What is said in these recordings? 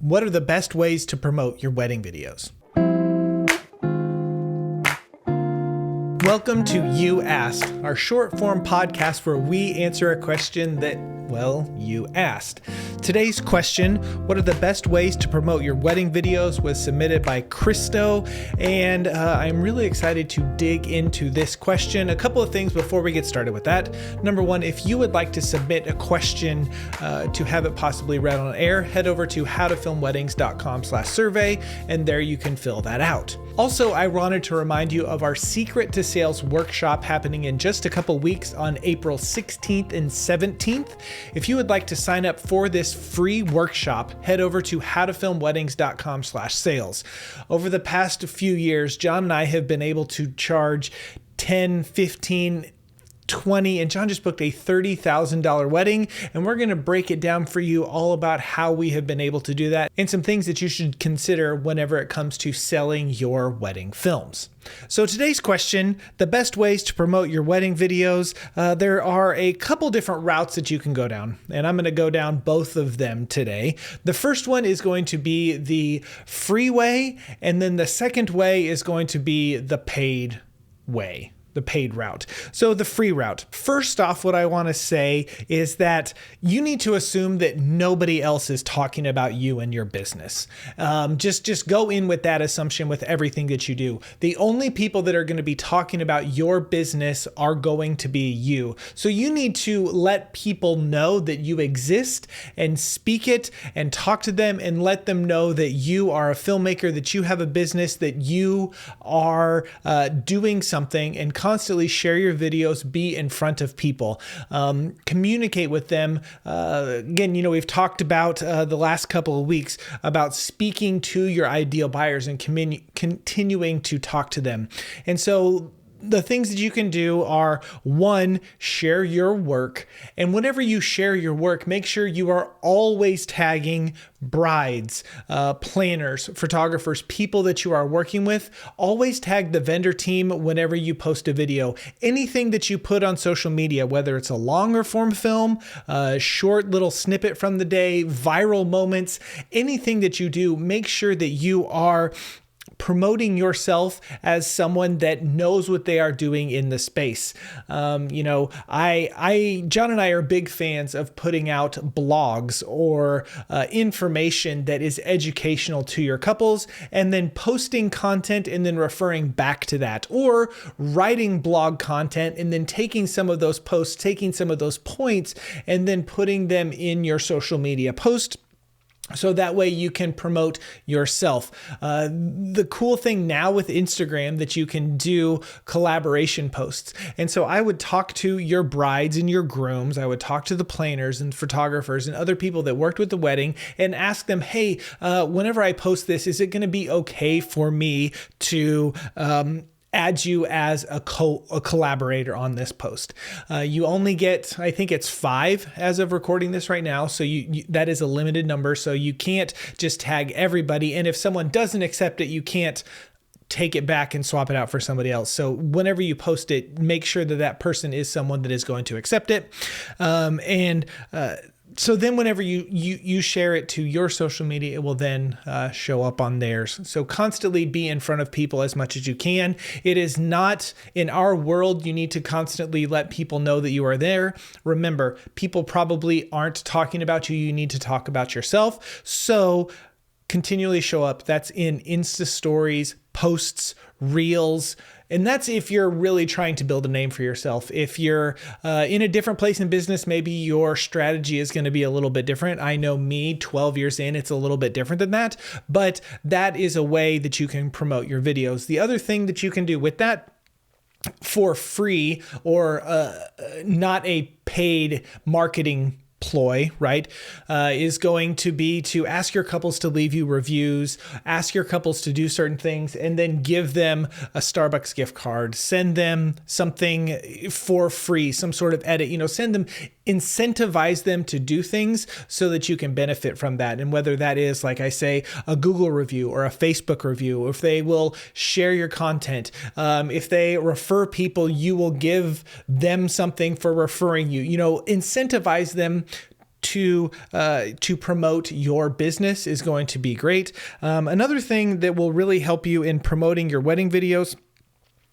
What are the best ways to promote your wedding videos? Welcome to You Asked, our short form podcast where we answer a question that, well, you asked. Today's question, what are the best ways to promote your wedding videos, was submitted by Kristo, and I'm really excited to dig into this question. A couple of things before we get started with that. Number one, if you would like to submit a question to have it possibly read on air, head over to howtofilmweddings.com/survey, and there you can fill that out. Also, I wanted to remind you of our Secret to Sales workshop happening in just a couple weeks on April 16th and 17th. If you would like to sign up for this free workshop, head over to howtofilmweddings.com/sales. Over the past few years, John and I have been able to charge 10, 15, 20, and John just booked a $30,000 wedding, and we're going to break it down for you all about how we have been able to do that and some things that you should consider whenever it comes to selling your wedding films. So today's question, the best ways to promote your wedding videos, there are a couple different routes that you can go down, and I'm going to go down both of them today. The first one is going to be the free way, and then the second way is going to be the paid way. The paid route. So the free route. First off, what I want to say is that you need to assume that nobody else is talking about you and your business. Just go in with that assumption with everything that you do. The only people that are going to be talking about your business are going to be you. So you need to let people know that you exist and speak it and talk to them and let them know that you are a filmmaker, that you have a business, that you are doing something, and constantly share your videos, be in front of people, communicate with them. Again, we've talked about the last couple of weeks about speaking to your ideal buyers and continuing to talk to them. And so the things that you can do are, one, share your work. And whenever you share your work, make sure you are always tagging brides, planners, photographers, people that you are working with. Always tag the vendor team whenever you post a video. Anything that you put on social media, whether it's a longer form film, a short little snippet from the day, viral moments, anything that you do, make sure that you are promoting yourself as someone that knows what they are doing in the space. John and I are big fans of putting out blogs or information that is educational to your couples, and then posting content and then referring back to that, or writing blog content and then taking some of those posts, taking some of those points, and then putting them in your social media post. So that way you can promote yourself. The cool thing now with Instagram that you can do collaboration posts. And so I would talk to your brides and your grooms. I would talk to the planners and photographers and other people that worked with the wedding and ask them, hey, whenever I post this, is it going to be okay for me to add you as a collaborator on this post? You only get, I think it's 5 as of recording this right now. So that is a limited number. So you can't just tag everybody. And if someone doesn't accept it, you can't take it back and swap it out for somebody else. So whenever you post it, make sure that that person is someone that is going to accept it. So then whenever you share it to your social media, it will then show up on theirs. So constantly be in front of people as much as you can. It is not, in our world, you need to constantly let people know that you are there. Remember, people probably aren't talking about you. You need to talk about yourself. So continually show up. That's in Insta stories, posts, reels. And that's if you're really trying to build a name for yourself. If you're in a different place in business, maybe your strategy is going to be a little bit different. I know me, 12 years in, it's a little bit different than that, but that is a way that you can promote your videos. The other thing that you can do with that for free, or not a paid marketing ploy, right, is going to be to ask your couples to leave you reviews, ask your couples to do certain things, and then give them a Starbucks gift card, send them something for free, some sort of edit, send them, incentivize them to do things so that you can benefit from that. And whether that is, like I say, a Google review or a Facebook review, if they will share your content, if they refer people, you will give them something for referring you, incentivize them to promote your business is going to be great. Another thing that will really help you in promoting your wedding videos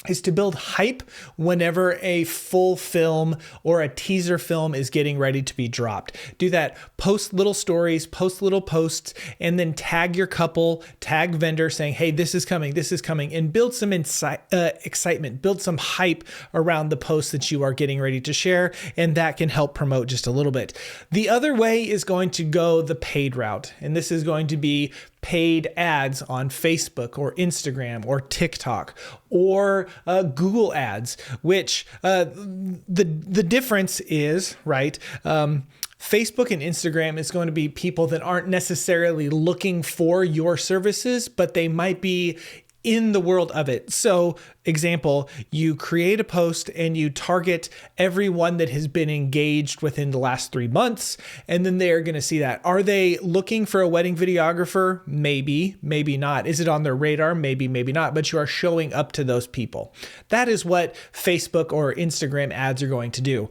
is to build hype whenever a full film or a teaser film is getting ready to be dropped. Do that. Post little stories, post little posts, and then tag your couple, tag vendor saying, hey, this is coming, and build some excitement, build some hype around the post that you are getting ready to share, and that can help promote just a little bit. The other way is going to go the paid route, and this is going to be paid ads on Facebook or Instagram or TikTok or Google ads, which the difference is, right? Facebook and Instagram is going to be people that aren't necessarily looking for your services, but they might be in the world of it. So, example, you create a post and you target everyone that has been engaged within the last 3 months, and then they're going to see that. Are they looking for a wedding videographer? Maybe, maybe not. Is it on their radar? Maybe, maybe not, but you are showing up to those people. That is what Facebook or Instagram ads are going to do.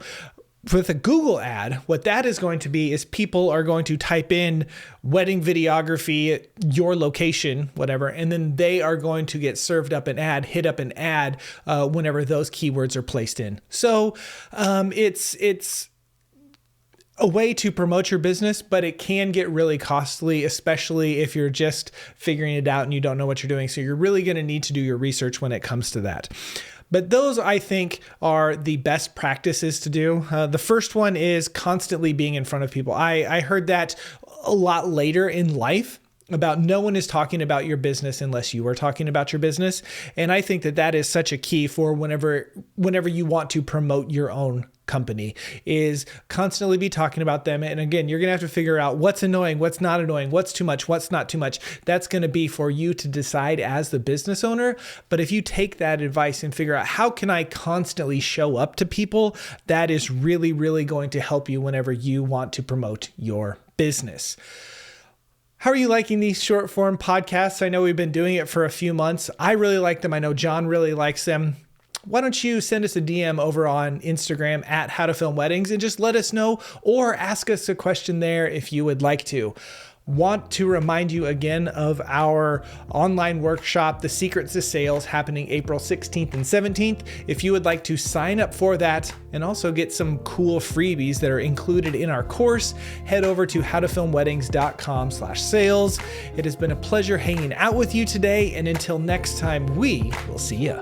With a Google ad, what that is going to be is people are going to type in wedding videography, your location, whatever, and then they are going to get served up an ad, hit up an ad whenever those keywords are placed in. So it's a way to promote your business, but it can get really costly, especially if you're just figuring it out and you don't know what you're doing. So you're really going to need to do your research when it comes to that. But those, I think, are the best practices to do. The first one is constantly being in front of people. I heard that a lot later in life about no one is talking about your business unless you are talking about your business. And I think that that is such a key for whenever you want to promote your own company, is constantly be talking about them. And again, you're going to have to figure out what's annoying, what's not annoying, what's too much, what's not too much. That's going to be for you to decide as the business owner. But if you take that advice and figure out how can I constantly show up to people, that is really, really going to help you whenever you want to promote your business. How are you liking these short form podcasts? I know we've been doing it for a few months. I really like them. I know John really likes them. Why don't you send us a DM over on Instagram at How to Film Weddings and just let us know, or ask us a question there if you would like to. Want to remind you again of our online workshop, The Secrets to Sales, happening April 16th and 17th. If you would like to sign up for that and also get some cool freebies that are included in our course, head over to howtofilmweddings.com/sales. It has been a pleasure hanging out with you today, and until next time, we will see ya.